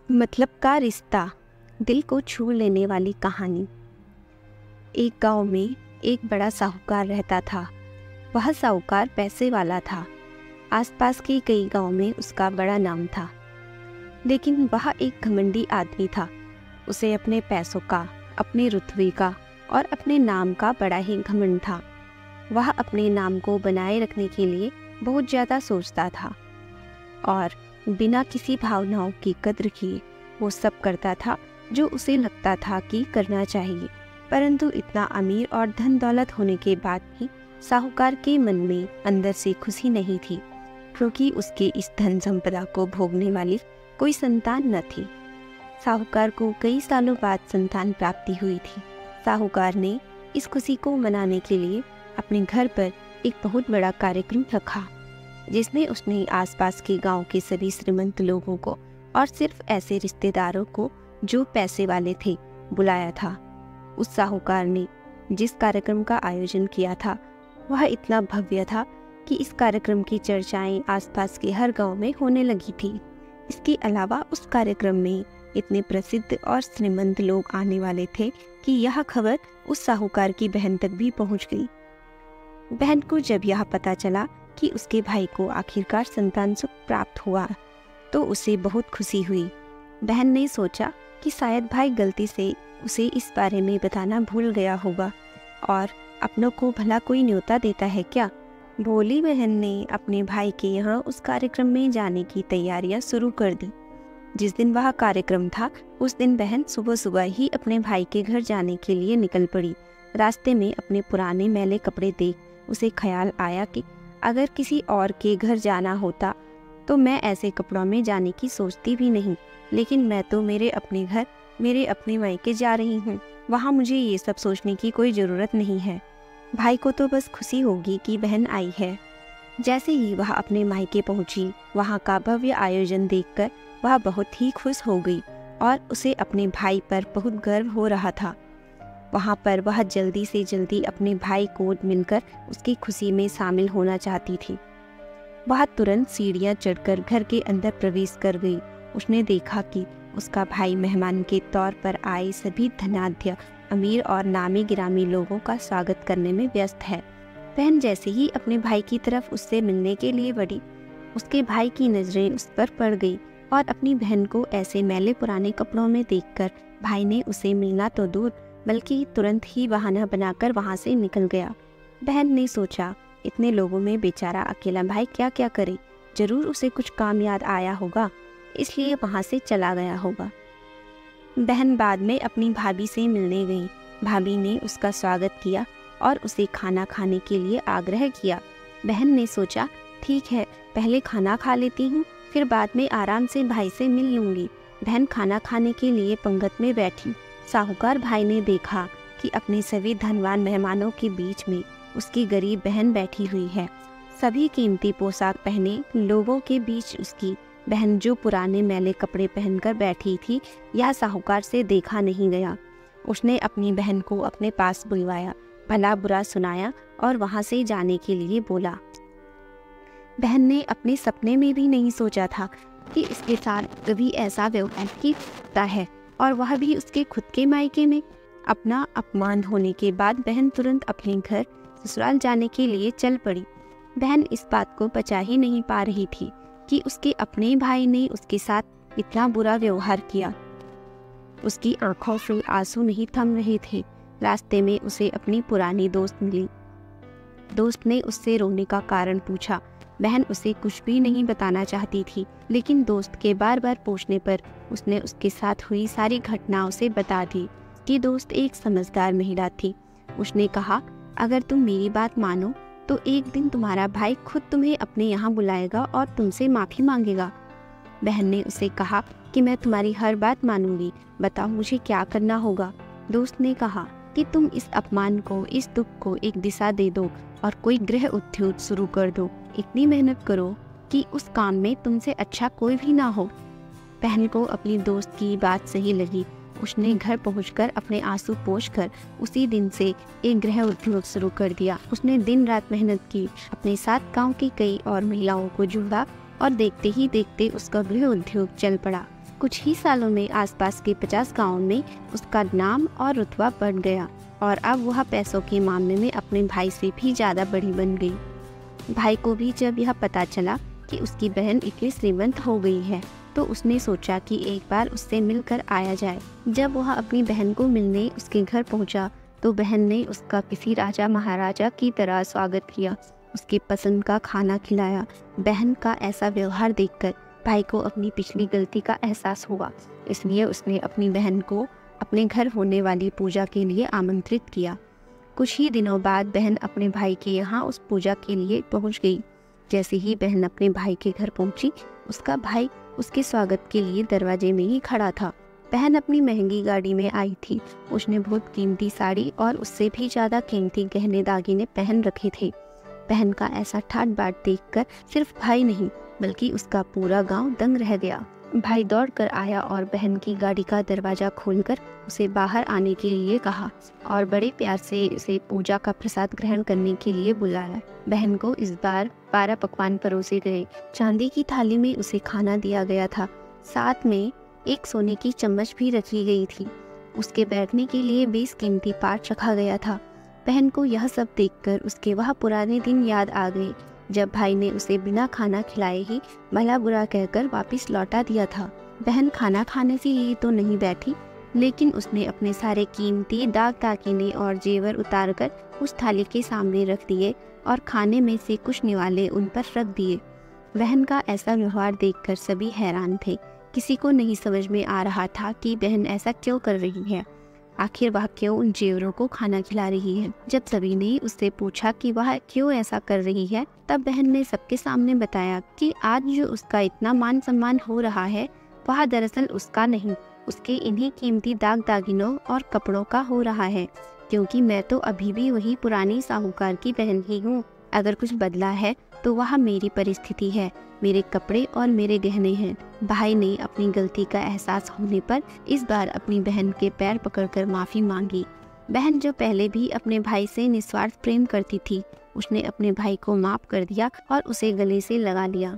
मतलब का रिश्ता, दिल को छू लेने वाली कहानी। एक गांव में एक बड़ा साहूकार रहता था। वह साहूकार पैसे वाला था। आसपास के कई गांव में उसका बड़ा नाम था, लेकिन वह एक घमंडी आदमी था। उसे अपने पैसों का, अपने रुतबे का और अपने नाम का बड़ा ही घमंड था। वह अपने नाम को बनाए रखने के लिए बहुत ज़्यादा सोचता था और बिना किसी भावनाओं की कद्र किए वो सब करता था जो उसे लगता था कि करना चाहिए। परंतु इतना अमीर और धन दौलत होने के बाद भी साहूकार के मन में अंदर से खुशी नहीं थी, क्योंकि उसके इस धन संपदा को भोगने वाली कोई संतान न थी। साहूकार को कई सालों बाद संतान प्राप्ति हुई थी। साहूकार ने इस खुशी को मनाने के लिए अपने घर पर एक बहुत बड़ा कार्यक्रम रखा, जिसमें उसने आसपास के गांव के सभी श्रीमंत लोगों को और सिर्फ ऐसे रिश्तेदारों को जो पैसे वाले थे बुलाया था। उस साहूकार ने जिस कार्यक्रम का आयोजन किया था वह इतना भव्य था कि इस कार्यक्रम की चर्चाएं आसपास के हर गांव में होने लगी थी। इसके अलावा उस कार्यक्रम में इतने प्रसिद्ध और श्रीमंत लोग आने वाले थे कि यह खबर उस साहूकार की बहन तक भी पहुंच गई। बहन को जब यह पता चला कि उसके भाई को आखिरकार संतान सुख प्राप्त हुआ तो उसे बहुत खुशी हुई। बहन ने सोचा कि शायद भाई गलती से उसे इस बारे में बताना भूल गया होगा और अपनों को भला कोई न्योता देता है क्या। भोली बहन ने अपने भाई के यहाँ उस कार्यक्रम में जाने की तैयारियां शुरू कर दी। जिस दिन वह कार्यक्रम था उस दिन बहन सुबह सुबह ही अपने भाई के घर जाने के लिए निकल पड़ी। रास्ते में अपने पुराने मैले कपड़े देख उसे ख्याल आया कि अगर किसी और के घर जाना होता तो मैं ऐसे कपड़ों में जाने की सोचती भी नहीं, लेकिन मैं तो मेरे अपने घर, मेरे अपने मायके जा रही हूँ। वहाँ मुझे ये सब सोचने की कोई ज़रूरत नहीं है। भाई को तो बस खुशी होगी कि बहन आई है। जैसे ही वह अपने मायके पहुँची, वहाँ का भव्य आयोजन देखकर वह बहुत ही खुश हो गई और उसे अपने भाई पर बहुत गर्व हो रहा था। वहाँ पर वह जल्दी से जल्दी अपने भाई को मिलकर उसकी खुशी में शामिल होना चाहती थी। वह तुरंत सीढ़ियाँ चढ़कर घर के अंदर प्रवेश कर गई। उसने देखा कि उसका भाई मेहमान के तौर पर आए सभी धनाढ्य, अमीर और नामी गिरामी लोगों का स्वागत करने में व्यस्त है। बहन जैसे ही अपने भाई की तरफ उससे मिलने के लिए बढ़ी, उसके भाई की नज़रें उस पर पड़ गई और अपनी बहन को ऐसे मैले पुराने कपड़ों में देखकर भाई ने उसे मिलना तो दूर बल्कि तुरंत ही बहाना बनाकर वहाँ से निकल गया। बहन ने सोचा, इतने लोगों में बेचारा अकेला भाई क्या क्या करे, जरूर उसे कुछ काम याद आया होगा, इसलिए वहाँ से चला गया होगा। बहन बाद में अपनी भाभी से मिलने गई। भाभी ने उसका स्वागत किया और उसे खाना खाने के लिए आग्रह किया। बहन ने सोचा, ठीक है, पहले खाना खा लेती हूँ, फिर बाद में आराम से भाई से मिल लूँगी। बहन खाना खाने के लिए पंगत में बैठी। साहूकार भाई ने देखा कि अपने सभी धनवान मेहमानों के बीच में उसकी गरीब बहन बैठी हुई है। सभी कीमती पोशाक पहने लोगों के बीच उसकी बहन जो पुराने मैले कपड़े पहनकर बैठी थी, यह साहूकार से देखा नहीं गया। उसने अपनी बहन को अपने पास बुलवाया, भला बुरा सुनाया और वहाँ से जाने के लिए बोला। बहन ने अपने सपने में भी नहीं सोचा था कि इसके साथ कभी ऐसा व्यवहार की सकता है, और वह भी उसके खुद के मायके में। अपना अपमान होने के बाद बहन तुरंत अपने घर ससुराल जाने के लिए चल पड़ी। बहन इस बात को पचा ही नहीं पा रही थी कि उसके अपने भाई ने उसके साथ इतना बुरा व्यवहार किया। उसकी आंखों से आंसू नहीं थम रहे थे। रास्ते में उसे अपनी पुरानी दोस्त मिली। दोस्त ने उससे रोने का कारण पूछा। बहन उसे कुछ भी नहीं बताना चाहती थी, लेकिन दोस्त के बार बार पूछने पर उसने उसके साथ हुई सारी घटनाओं से बता दी कि दोस्त एक समझदार महिला थी। उसने कहा, अगर तुम मेरी बात मानो तो एक दिन तुम्हारा भाई खुद तुम्हें अपने यहाँ बुलाएगा और तुमसे माफ़ी मांगेगा। बहन ने उसे कहा कि मैं तुम्हारी हर बात मानूंगी, बताओ मुझे क्या करना होगा। दोस्त ने कहा कि तुम इस अपमान को, इस दुख को एक दिशा दे दो और कोई गृह उद्योग शुरू कर दो। इतनी मेहनत करो कि उस काम में तुमसे अच्छा कोई भी ना हो। बहन को अपनी दोस्त की बात सही लगी। उसने घर पहुंचकर अपने आंसू पोंछकर उसी दिन से एक गृह उद्योग शुरू कर दिया। उसने दिन रात मेहनत की, अपने साथ गांव की कई और महिलाओं को जोड़ा और देखते ही देखते उसका गृह उद्योग चल पड़ा। कुछ ही सालों में आसपास के 50 गांवों में उसका नाम और रुतबा बढ़ गया और अब वह पैसों के मामले में अपने भाई से भी ज़्यादा बड़ी बन गई। भाई को भी जब यह पता चला कि उसकी बहन इतनी श्रीमंत हो गई है तो उसने सोचा कि एक बार उससे मिलकर आया जाए। जब वह अपनी बहन को मिलने उसके घर पहुंचा तो बहन ने उसका किसी राजा महाराजा की तरह स्वागत किया, उसकी पसंद का खाना खिलाया। बहन का ऐसा व्यवहार देखकर भाई को अपनी पिछली गलती का एहसास हुआ, इसलिए उसने अपनी बहन को अपने घर होने वाली पूजा के लिए आमंत्रित किया। कुछ ही दिनों बाद बहन अपने भाई के यहाँ उस पूजा के लिए पहुँच गई। जैसे ही बहन अपने भाई के घर पहुँची, उसका भाई उसके स्वागत के लिए दरवाजे में ही खड़ा था। बहन अपनी महंगी गाड़ी में आई थी। उसने बहुत कीमती साड़ी और उससे भी ज़्यादा कीमती गहने दागिने पहन रखे थे। बहन का ऐसा ठाट बाट देखकर सिर्फ भाई नहीं बल्कि उसका पूरा गांव दंग रह गया। भाई दौड़कर आया और बहन की गाड़ी का दरवाज़ा खोलकर उसे बाहर आने के लिए कहा और बड़े प्यार से उसे पूजा का प्रसाद ग्रहण करने के लिए बुलाया। बहन को इस बार 12 पकवान परोसे गए। चांदी की थाली में उसे खाना दिया गया था, साथ में एक सोने की चम्मच भी रखी गई थी। उसके बैठने के लिए 20 कीमती पाट रखा गया था। बहन को यह सब देखकर उसके वह पुराने दिन याद आ गए जब भाई ने उसे बिना खाना खिलाए ही भला बुरा कहकर वापस लौटा दिया था। बहन खाना खाने से ही तो नहीं बैठी, लेकिन उसने अपने सारे कीमती दाग दागिने और जेवर उतारकर उस थाली के सामने रख दिए और खाने में से कुछ निवाले उन पर रख दिए। बहन का ऐसा व्यवहार देखकर सभी हैरान थे। किसी को नहीं समझ में आ रहा था कि बहन ऐसा क्यों कर रही है। आखिर वह क्यों उन जेवरों को खाना खिला रही है। जब सभी ने उससे पूछा कि वह क्यों ऐसा कर रही है, तब बहन ने सबके सामने बताया कि आज जो उसका इतना मान सम्मान हो रहा है वह दरअसल उसका नहीं, उसके इन्हीं कीमती दाग दागिनों और कपड़ों का हो रहा है, क्योंकि मैं तो अभी भी वही पुरानी साहूकार की बहन ही हूँ। अगर कुछ बदला है तो वह मेरी परिस्थिति है, मेरे कपड़े और मेरे गहने हैं। भाई ने अपनी गलती का एहसास होने पर इस बार अपनी बहन के पैर पकड़कर माफ़ी मांगी। बहन जो पहले भी अपने भाई से निस्वार्थ प्रेम करती थी, उसने अपने भाई को माफ़ कर दिया और उसे गले से लगा लिया।